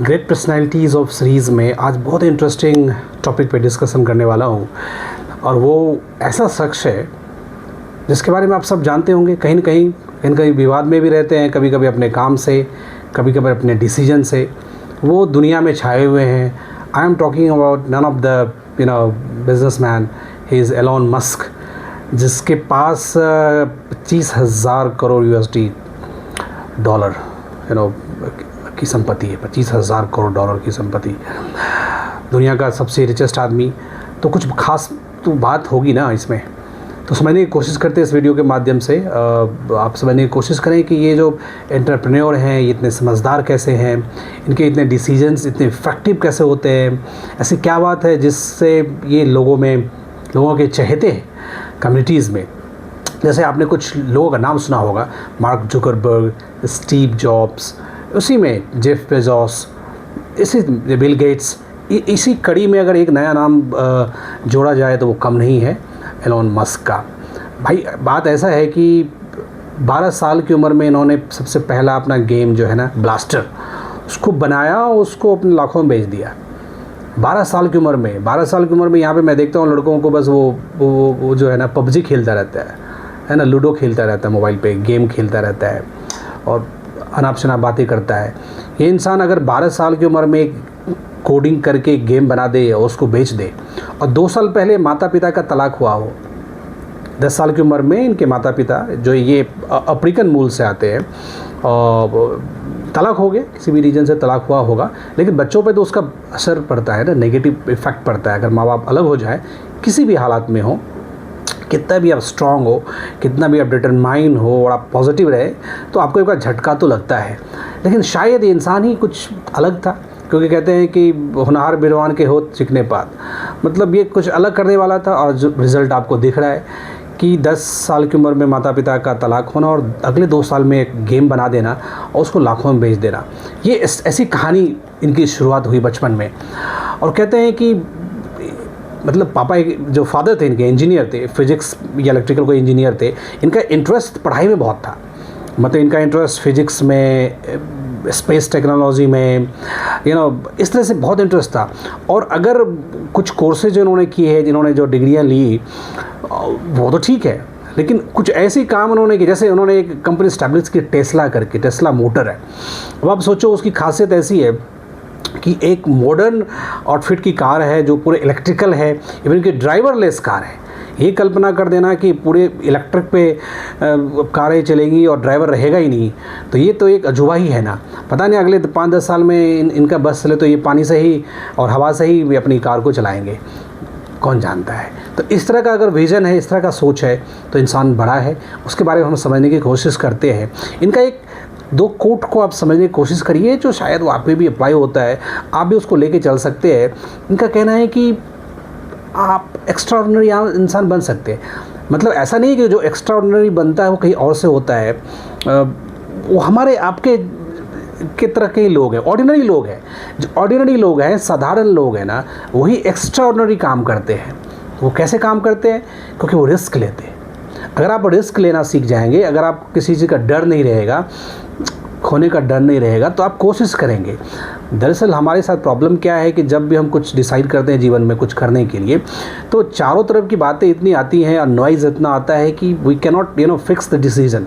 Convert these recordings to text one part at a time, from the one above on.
Great personalities of series में आज बहुत इंटरेस्टिंग टॉपिक पे डिस्कशन करने वाला हूँ और वो ऐसा शख्स है जिसके बारे में आप सब जानते होंगे। कहीं न कहीं विवाद में भी रहते हैं, कभी कभी अपने काम से, कभी कभी अपने डिसीजन से वो दुनिया में छाए हुए हैं। I am talking about none of the businessman, he is Elon Musk, जिसके पास 25,000 करोड़ USD डॉलर की संपत्ति है। 25,000 करोड़ डॉलर की संपत्ति, दुनिया का सबसे रिचेस्ट आदमी। तो कुछ खास तो बात होगी ना इसमें, तो समझने की कोशिश करते हैं इस वीडियो के माध्यम से। आप समझने की कोशिश करें कि ये जो एंटरप्रेन्योर हैं ये इतने समझदार कैसे हैं, इनके इतने डिसीजंस इतने इफ़ेक्टिव कैसे होते हैं, ऐसी क्या बात है जिससे ये लोगों के चहेते हैं कम्युनिटीज़ में। जैसे आपने कुछ लोगों का नाम सुना होगा, मार्क जुकरबर्ग, स्टीव जॉब्स, उसी में जेफ बेजोस, इसी बिल गेट्स। इसी कड़ी में अगर एक नया नाम जोड़ा जाए तो वो कम नहीं है, एलोन मस्क का। भाई बात ऐसा है कि 12 साल की उम्र में इन्होंने सबसे पहला अपना गेम जो है ना ब्लास्टर, उसको बनाया और उसको अपने लाखों में बेच दिया। 12 साल की उम्र में यहाँ पे मैं देखता हूँ लड़कों को बस वो जो है ना पबजी खेलता रहता है ना, लूडो खेलता रहता है, मोबाइल पे गेम खेलता रहता है और अनाप शनाप बातें करता है। ये इंसान अगर 12 साल की उम्र में कोडिंग करके गेम बना दे और उसको बेच दे, और 2 साल पहले माता पिता का तलाक हुआ हो, 10 साल की उम्र में इनके माता पिता जो ये अफ्रीकन मूल से आते हैं और तलाक हो गया, किसी भी रीजन से तलाक हुआ होगा, लेकिन बच्चों पे तो उसका असर पड़ता है ना, नेगेटिव इफ़ेक्ट पड़ता है। अगर माँ बाप अलग हो जाए किसी भी हालात में हो, कितना भी आप स्ट्रांग हो, कितना भी आप डिटरमाइन हो और आप पॉजिटिव रहे, तो आपको एक बार झटका तो लगता है। लेकिन शायद ये इंसान ही कुछ अलग था, क्योंकि कहते हैं कि होनहार बिरवान के होत चिकने पात, मतलब ये कुछ अलग करने वाला था। और जो रिज़ल्ट आपको दिख रहा है कि 10 साल की उम्र में माता पिता का तलाक होना और अगले 2 साल में एक गेम बना देना और उसको लाखों में बेच देना। ये ऐसी कहानी इनकी शुरुआत हुई बचपन में। और कहते हैं कि मतलब पापा जो फादर थे इनके इंजीनियर थे, फिजिक्स या इलेक्ट्रिकल कोई इंजीनियर थे। इनका इंटरेस्ट पढ़ाई में बहुत था, मतलब इनका इंटरेस्ट फिजिक्स में, स्पेस टेक्नोलॉजी में, इस तरह से बहुत इंटरेस्ट था। और अगर कुछ कोर्सेज जो इन्होंने किए हैं, जिन्होंने जो डिग्रियां ली, वो तो ठीक है, लेकिन कुछ ऐसे काम उन्होंने किए, जैसे उन्होंने एक कंपनी स्टैब्लिश की टेस्ला करके, टेस्ला मोटर है। अब आप सोचो उसकी खासियत ऐसी है कि एक मॉडर्न आउटफिट की कार है जो पूरे इलेक्ट्रिकल है, इवन कि ड्राइवरलेस कार है। ये कल्पना कर देना कि पूरे इलेक्ट्रिक पे कारें चलेंगी और ड्राइवर रहेगा ही नहीं, तो ये तो एक अजूबा ही है ना। पता नहीं अगले 5-10 साल में इनका बस चले तो ये पानी से ही और हवा से ही अपनी कार को चलाएंगे, कौन जानता है। तो इस तरह का अगर विज़न है, इस तरह का सोच है, तो इंसान बड़ा है, उसके बारे में हम समझने की कोशिश करते हैं। इनका 1-2 कोट को आप समझने की कोशिश करिए जो शायद वो आप पे भी अप्लाई होता है, आप भी उसको लेके चल सकते हैं। इनका कहना है कि आप एक्स्ट्राऑर्डिनरी इंसान बन सकते हैं। मतलब ऐसा नहीं कि जो एक्स्ट्राऑर्डिनरी बनता है वो कहीं और से होता है, वो हमारे आपके के तरह के लोग हैं, ऑर्डिनरी लोग हैं। जो ऑर्डिनरी लोग हैं, साधारण लोग हैं ना, वही एक्स्ट्राऑर्डिनरी काम करते हैं। वो कैसे काम करते हैं? क्योंकि वो रिस्क लेते हैं। अगर आप रिस्क लेना सीख जाएंगे, अगर आप किसी चीज़ का डर नहीं रहेगा, खोने का डर नहीं रहेगा, तो आप कोशिश करेंगे। दरअसल हमारे साथ प्रॉब्लम क्या है कि जब भी हम कुछ डिसाइड करते हैं जीवन में कुछ करने के लिए, तो चारों तरफ की बातें इतनी आती हैं और नॉइज़ इतना आता है कि we can not fix the decision.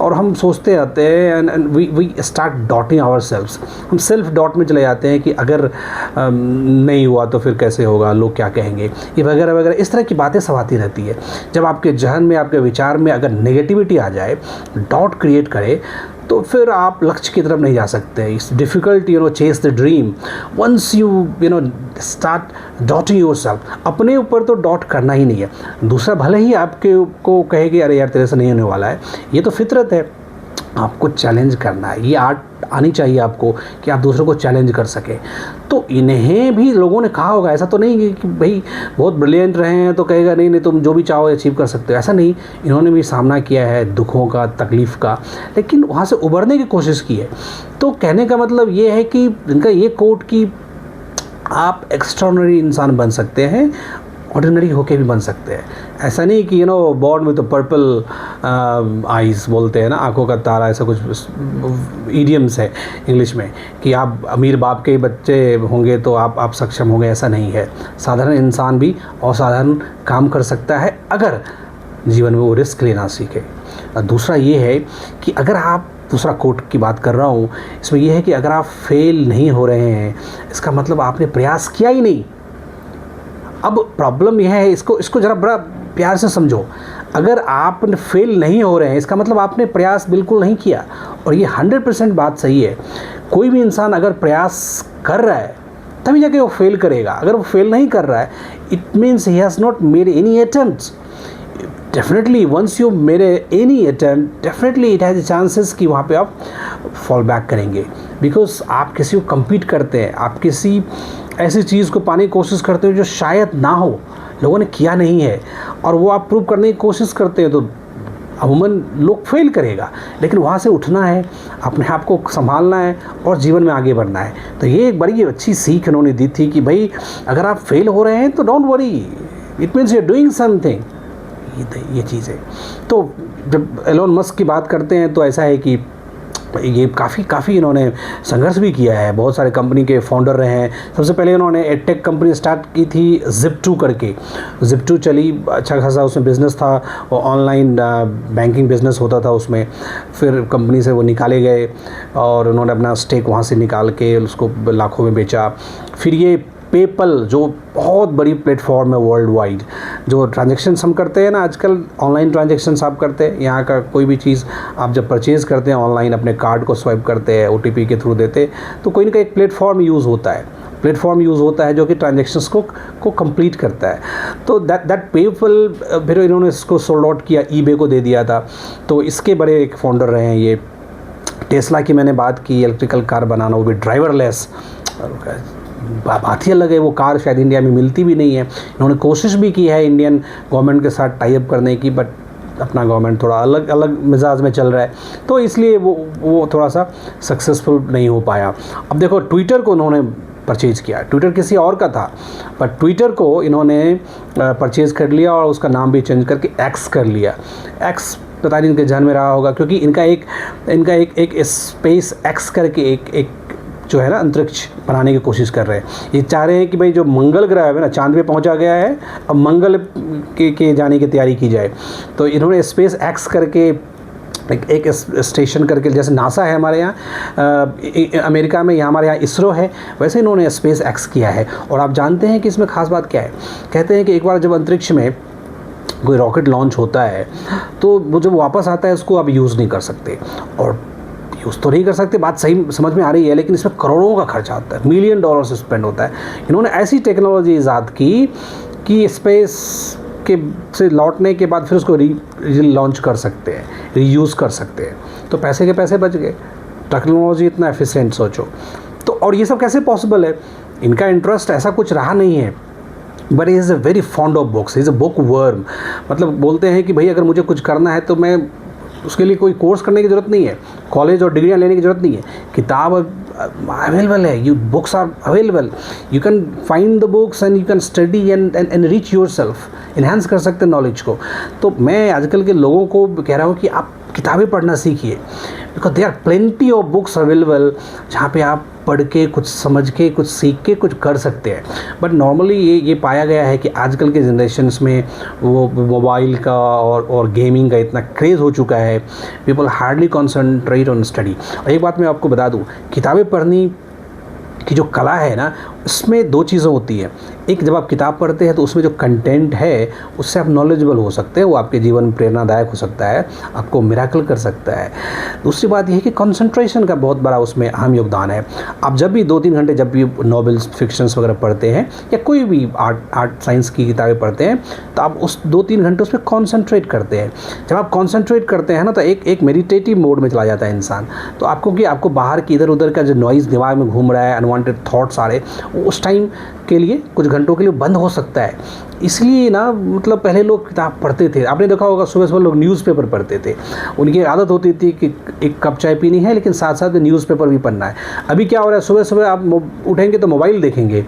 और हम सोचते रहते हैं and we start doubting ourselves. हम सेल्फ डॉट में चले जाते हैं कि अगर नहीं हुआ तो फिर कैसे होगा, लोग क्या कहेंगे, ये वगैरह वगैरह, इस तरह की बातें सब आती रहती है। जब आपके जहन में, आपके विचार में अगर नेगेटिविटी आ जाए, डॉट क्रिएट करे, तो फिर आप लक्ष्य की तरफ नहीं जा सकते। It's difficult chase the dream once you start doubting yourself. अपने ऊपर तो डॉट करना ही नहीं है। दूसरा भले ही आपके को कहे कि अरे यार तेरे से नहीं होने वाला है, ये तो फितरत है। आपको चैलेंज करना है, ये आर्ट आनी चाहिए आपको कि आप दूसरों को चैलेंज कर सकें। तो इन्हें भी लोगों ने कहा होगा, ऐसा तो नहीं कि भाई बहुत ब्रिलियंट रहे हैं तो कहेगा नहीं नहीं तुम जो भी चाहो अचीव कर सकते हो, ऐसा नहीं। इन्होंने भी सामना किया है दुखों का, तकलीफ़ का, लेकिन वहाँ से उभरने की कोशिश की है। तो कहने का मतलब ये है कि इनका ये कोट कि आप एक्स्ट्राऑर्डिनरी इंसान बन सकते हैं ऑर्डिनरी होके भी बन सकते हैं। ऐसा नहीं कि बॉर्न विद पर्पल आइज़ बोलते हैं ना, आंखों का तारा, ऐसा कुछ इडियम्स है इंग्लिश में कि आप अमीर बाप के बच्चे होंगे तो आप सक्षम होंगे, ऐसा नहीं है। साधारण इंसान भी असाधारण काम कर सकता है अगर जीवन में वो रिस्क लेना सीखे। और दूसरा ये है कि अगर आप, दूसरा कोट की बात कर रहा हूँ, इसमें यह है कि अगर आप फेल नहीं हो रहे हैं, इसका मतलब आपने प्रयास किया ही नहीं। अब प्रॉब्लम यह है, इसको ज़रा बड़ा प्यार से समझो। अगर आप फेल नहीं हो रहे हैं, इसका मतलब आपने प्रयास बिल्कुल नहीं किया। और ये 100% बात सही है। कोई भी इंसान अगर प्रयास कर रहा है तभी जाके वो फेल करेगा। अगर वो फेल नहीं कर रहा है, it means he has not made any attempts. Definitely once you made any attempt, definitely it has chances कि वहाँ पे आप फॉल बैक करेंगे। बिकॉज आप किसी को कम्पीट करते हैं, आप किसी ऐसी चीज़ को पाने की कोशिश करते हो जो शायद ना हो, लोगों ने किया नहीं है, और वो आप प्रूव करने की कोशिश करते हैं, तो अमूमन लोग फेल करेगा। लेकिन वहाँ से उठना है, अपने आप को संभालना है और जीवन में आगे बढ़ना है। तो ये एक बड़ी अच्छी सीख उन्होंने दी थी कि भाई अगर आप फेल हो रहे हैं तो don't worry, it means you are doing something. ये चीज़ है। तो जब एलोन मस्क की बात करते हैं तो ऐसा है कि ये काफ़ी इन्होंने संघर्ष भी किया है, बहुत सारे कंपनी के फाउंडर रहे हैं। सबसे पहले इन्होंने एडटेक कंपनी स्टार्ट की थी Zip2 करके। Zip2 चली, अच्छा खासा उसमें बिज़नेस था, और ऑनलाइन बैंकिंग बिज़नेस होता था उसमें। फिर कंपनी से वो निकाले गए और उन्होंने अपना स्टेक वहाँ से निकाल के उसको लाखों में बेचा। फिर ये पेपल जो बहुत बड़ी प्लेटफॉर्म है वर्ल्ड वाइड, जो ट्रांजेक्शन्स हम करते हैं ना आजकल, ऑनलाइन ट्रांजेक्शन्स आप करते हैं, यहाँ का कोई भी चीज़ आप जब परचेज़ करते हैं ऑनलाइन, अपने कार्ड को स्वाइप करते हैं, OTP के थ्रू देते, तो कोई ना कोई एक प्लेटफॉर्म यूज़ होता है जो कि ट्रांजेक्शन्स को कंप्लीट करता है। तो दैट पेपल, फिर इन्होंने इसको सोल्ड आउट किया, eBay को दे दिया था। तो इसके बड़े एक फाउंडर रहे हैं ये। टेस्ला की मैंने बात की, इलेक्ट्रिकल कार बनाना, वो भी ड्राइवरलेस, बात ही अलग है। वो कार शायद इंडिया में मिलती भी नहीं है। इन्होंने कोशिश भी की है इंडियन गवर्नमेंट के साथ टाई अप करने की, बट अपना गवर्नमेंट थोड़ा अलग मिजाज में चल रहा है, तो इसलिए वो थोड़ा सा सक्सेसफुल नहीं हो पाया। अब देखो, ट्विटर को उन्होंने परचेज़ किया। ट्विटर किसी और का था, बट ट्विटर को इन्होंने परचेज़ कर लिया और उसका नाम भी चेंज करके एक्स कर लिया। एक्स पता नहीं इनके ध्यान में रहा होगा, क्योंकि इनका एक स्पेस एक्स करके एक जो है ना अंतरिक्ष बनाने की कोशिश कर रहे हैं। ये चाह रहे हैं कि भाई जो मंगल ग्रह है ना, चांद पे पहुंचा गया है, अब मंगल के जाने की तैयारी की जाए। तो इन्होंने स्पेस एक्स करके एक स्टेशन करके, जैसे नासा है हमारे यहाँ अमेरिका में, यहाँ हमारे यहाँ इसरो है, वैसे इन्होंने स्पेस एक्स किया है। और आप जानते हैं कि इसमें ख़ास बात क्या है? कहते हैं कि एक बार जब अंतरिक्ष में कोई रॉकेट लॉन्च होता है तो वो जब वापस आता है उसको आप यूज़ नहीं कर सकते। और यूज़ तो नहीं कर सकते, बात सही समझ में आ रही है, लेकिन इसमें करोड़ों का खर्चा आता है, $1 मिलियन से स्पेंड होता है। इन्होंने ऐसी टेक्नोलॉजी ईजाद की कि स्पेस के से लौटने के बाद फिर उसको लॉन्च कर सकते हैं, रीयूज़ कर सकते हैं। तो पैसे के पैसे बच गए। टेक्नोलॉजी इतना एफिशिएंट, सोचो तो। और ये सब कैसे पॉसिबल है? इनका इंटरेस्ट ऐसा कुछ रहा नहीं है, but is a very fond of books, is a book worm. मतलब बोलते हैं कि भाई अगर मुझे कुछ करना है तो मैं उसके लिए कोई कोर्स करने की ज़रूरत नहीं है, कॉलेज और डिग्रियाँ लेने की ज़रूरत नहीं है। किताब अवेलेबल है, books are available, you can find the books and you can study and reach your self, enhance कर सकते हैं नॉलेज को। तो मैं आजकल के लोगों को कह रहा हूँ कि आप किताबें पढ़ना सीखिए, because there are plenty of books available जहाँ पे आप पढ़ के, कुछ समझ के, कुछ सीख के कुछ कर सकते हैं। बट नॉर्मली ये पाया गया है कि आजकल के जनरेशन्स में वो मोबाइल का और गेमिंग का इतना क्रेज़ हो चुका है, people hardly concentrate on study. और एक बात मैं आपको बता दूँ, किताबें पढ़ने की जो कला है ना, उसमें 2 चीज़ें होती हैं। एक, जब आप किताब पढ़ते हैं तो उसमें जो कंटेंट है उससे आप नॉलेजेबल हो सकते हैं, वो आपके जीवन में प्रेरणादायक हो सकता है, आपको मिराकल कर सकता है। दूसरी बात यह है कि कंसंट्रेशन का बहुत बड़ा उसमें अहम योगदान है। आप जब भी 2-3 घंटे जब भी नॉवेल्स, फिक्शंस वगैरह पढ़ते हैं या कोई भी आर्ट साइंस की किताबें पढ़ते हैं, तो आप उस 2-3 घंटे उस पर कॉन्सेंट्रेट करते हैं। जब आप कॉन्सेंट्रेट करते हैं ना, तो एक मेडिटेटिव मोड में चला जाता है इंसान। तो आपको बाहर की इधर उधर का जो नॉइज़ दिमाग में घूम रहा है, अनवांटेड थॉट्स आ रहे, उस टाइम के लिए कुछ घंटों के लिए बंद हो सकता है। इसलिए ना मतलब पहले लोग किताब पढ़ते थे, आपने देखा होगा सुबह सुबह लोग न्यूज़पेपर पढ़ते थे, उनकी आदत होती थी कि एक कप चाय पीनी है लेकिन साथ साथ न्यूज़पेपर भी पढ़ना है। अभी क्या हो रहा है, सुबह सुबह आप उठेंगे तो मोबाइल देखेंगे,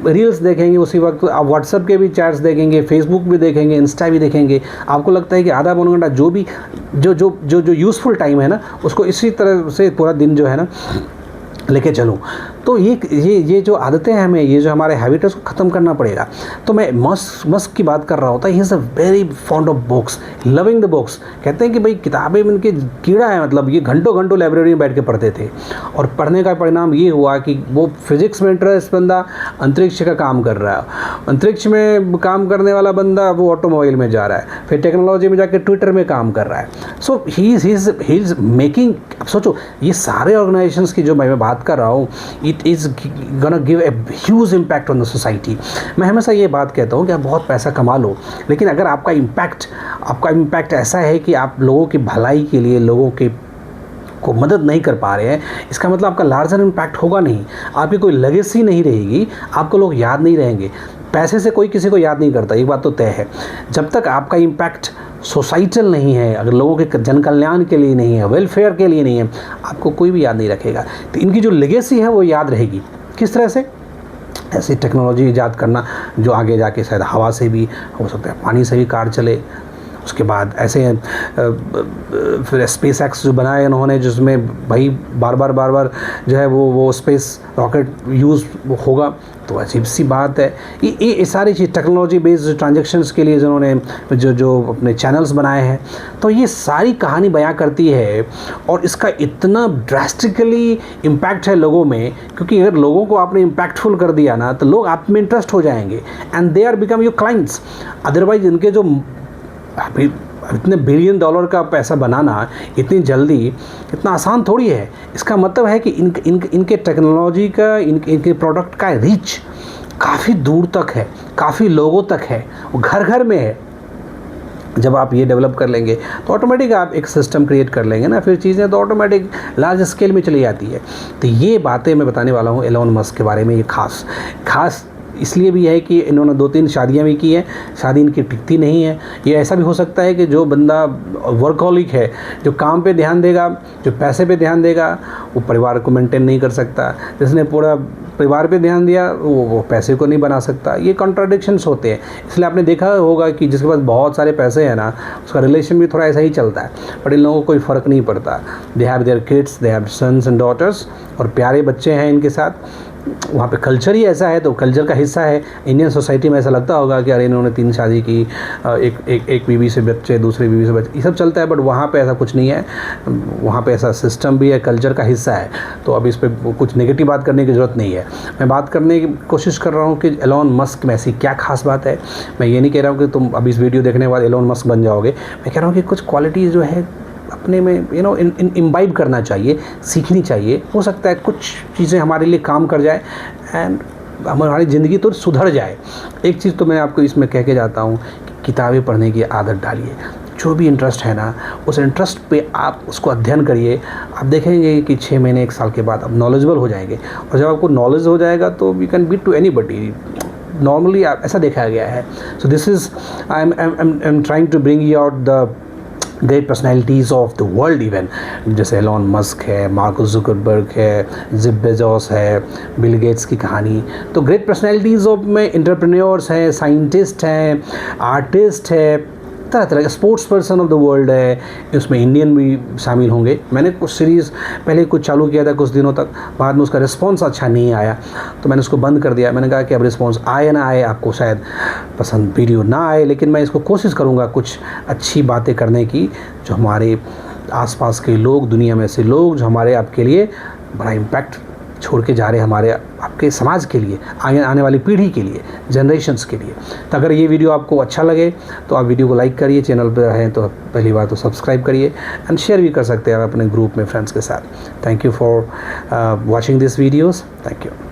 रील्स देखेंगे, उसी वक्त आप व्हाट्सएप के भी चैट्स देखेंगे, फेसबुक भी देखेंगे, इंस्टा भी देखेंगे। आपको लगता है कि आधा पौना घंटा जो भी जो यूज़फुल टाइम है ना, उसको इसी तरह से पूरा दिन जो है ना लेके चलूँ। तो ये जो आदतें हैं हमें, ये जो हमारे हैबिट है उसको ख़त्म करना पड़ेगा। तो मैं मस्क की बात कर रहा होता, he is a very fond of books, loving the books. कहते हैं कि भाई किताबें में इनके कीड़ा है, मतलब ये घंटों घंटों लाइब्रेरी में बैठ के पढ़ते थे और पढ़ने का परिणाम ये हुआ कि वो फिज़िक्स में इंटरेस्ट बंदा अंतरिक्ष का काम कर रहा है, अंतरिक्ष में काम करने वाला बंदा वो ऑटोमोबाइल में जा रहा है, फिर टेक्नोलॉजी में जाके ट्विटर में काम कर रहा है। सो ही इज़ मेकिंग, अब सोचो ये सारे ऑर्गेनाइजेशंस की जो मैं बात कर रहा हूँ, it is gonna give a huge impact on the society. मैं हमेशा ये बात कहता हूँ कि आप बहुत पैसा कमा लो, लेकिन अगर आपका इम्पैक्ट ऐसा है कि आप लोगों की भलाई के लिए लोगों के को मदद नहीं कर पा रहे हैं, इसका मतलब आपका लार्जर इम्पैक्ट होगा नहीं, आपकी कोई लेगेसी नहीं रहेगी, आपको लोग याद नहीं रहेंगे। पैसे से कोई किसी को याद नहीं करता, एक बात तो तय है। जब तक आपका इम्पैक्ट सोसाइटल नहीं है, अगर लोगों के जन कल्याण के लिए नहीं है, वेलफेयर के लिए नहीं है, आपको कोई भी याद नहीं रखेगा। तो इनकी जो लेगेसी है वो याद रहेगी। किस तरह से? ऐसी टेक्नोलॉजी ईजाद करना जो आगे जाके शायद हवा से भी हो सकता है, पानी से भी कार चले। उसके बाद ऐसे फिर स्पेस एक्स जो बनाए इन्होंने, जिसमें भाई बार बार जो है वो स्पेस रॉकेट यूज़ होगा, तो अजीब सी बात है। ये सारी चीज़ टेक्नोलॉजी बेस्ड ट्रांजैक्शंस के लिए जिन्होंने जो अपने चैनल्स बनाए हैं, तो ये सारी कहानी बयां करती है। और इसका इतना ड्रास्टिकली इम्पैक्ट है लोगों में, क्योंकि अगर लोगों को आपने इम्पैक्टफुल कर दिया ना, तो लोग आप में इंटरेस्ट हो जाएंगे and they are become your clients. Otherwise इनके जो अभी इतने $1 बिलियन का पैसा बनाना इतनी जल्दी इतना आसान थोड़ी है। इसका मतलब है कि इनके टेक्नोलॉजी का, इनके प्रोडक्ट का रीच काफ़ी दूर तक है, काफ़ी लोगों तक है, वो घर घर में है। जब आप ये डेवलप कर लेंगे तो ऑटोमेटिक आप एक सिस्टम क्रिएट कर लेंगे ना, फिर चीज़ें तो ऑटोमेटिक लार्ज स्केल में चली जाती है। तो ये बातें मैं बताने वाला हूँ एलोन मस्क के बारे में। ये खास इसलिए भी है कि इन्होंने 2-3 शादियां भी की हैं, शादी इनकी टिकती नहीं है। ये ऐसा भी हो सकता है कि जो बंदा वर्कहॉलिक है, जो काम पे ध्यान देगा, जो पैसे पे ध्यान देगा, वो परिवार को मेंटेन नहीं कर सकता। जिसने पूरा परिवार पे ध्यान दिया वो पैसे को नहीं बना सकता। ये कॉन्ट्राडिक्शंस होते हैं। इसलिए आपने देखा होगा कि जिसके पास बहुत सारे पैसे हैं ना, उसका रिलेशन भी थोड़ा ऐसा ही चलता है, बट इन लोगों को कोई फ़र्क नहीं पड़ता। They have their kids, they have sons and daughters, और प्यारे बच्चे हैं इनके साथ। वहाँ पे कल्चर ही ऐसा है, तो कल्चर का हिस्सा है। इंडियन सोसाइटी में ऐसा लगता होगा कि अरे इन्होंने 3 शादी की, एक बीवी से बच्चे, दूसरी बीवी से बच्चे, ये सब चलता है, बट वहाँ पे ऐसा कुछ नहीं है। वहाँ पे ऐसा सिस्टम भी है, कल्चर का हिस्सा है। तो अब इस पर कुछ नेगेटिव बात करने की ज़रूरत नहीं है। मैं बात करने की कोशिश कर रहा हूँ कि एलोन मस्क में ऐसी क्या खास बात है। मैं ये नहीं कह रहा हूँ कि तुम अब इस वीडियो देखने के बाद एलोन मस्क बन जाओगे। मैं कह रहा हूँ कि कुछ क्वालिटीज़ जो है अपने में इम्बाइब करना चाहिए, सीखनी चाहिए। हो सकता है कुछ चीज़ें हमारे लिए काम कर जाए एंड हमारी ज़िंदगी तो सुधर जाए। एक चीज़ तो मैं आपको इसमें कह के जाता हूँ कि किताबें पढ़ने की आदत डालिए। जो भी इंटरेस्ट है ना, उस इंटरेस्ट पे आप उसको अध्ययन करिए। आप देखेंगे कि 6 महीने 1 साल के बाद आप नॉलेजेबल हो जाएंगे, और जब आपको नॉलेज हो जाएगा तो you can beat to anybody. Normally ऐसा देखा गया है। So this is I am trying to bring you out the great personalities of the world even, जैसे एलोन मस्क है, मार्कस जुकरबर्ग है, जेफ बेजोस है, बिल गेट्स की कहानी। तो ग्रेट पर्सनैलिटीज़ ऑफ में एंटरप्रेन्योर्स हैं, साइंटिस्ट हैं, आर्टिस्ट है, तरह तरह के sports person of the world है। उसमें इंडियन भी शामिल होंगे। मैंने कुछ सीरीज़ पहले कुछ चालू किया था कुछ दिनों तक, बाद में उसका रिस्पॉन्स अच्छा नहीं आया तो मैंने उसको बंद कर दिया। मैंने कहा कि अब रिस्पॉन्स आए ना आए, आपको शायद पसंद वीडियो ना आए, लेकिन मैं इसको कोशिश करूँगा कुछ अच्छी बातें करने की, जो हमारे आसपास के लोग, दुनिया में से लोग जो हमारे आपके लिए बड़ा इम्पैक्ट छोड़ के जा रहे हैं, हमारे आपके समाज के लिए, आने वाली पीढ़ी के लिए, जनरेशन्स के लिए। तो अगर ये वीडियो आपको अच्छा लगे तो आप वीडियो को लाइक करिए, चैनल पर हैं तो पहली बार तो सब्सक्राइब करिए, एंड शेयर भी कर सकते हैं आप अपने ग्रुप में फ्रेंड्स के साथ। Thank you for watching this videos. Thank you.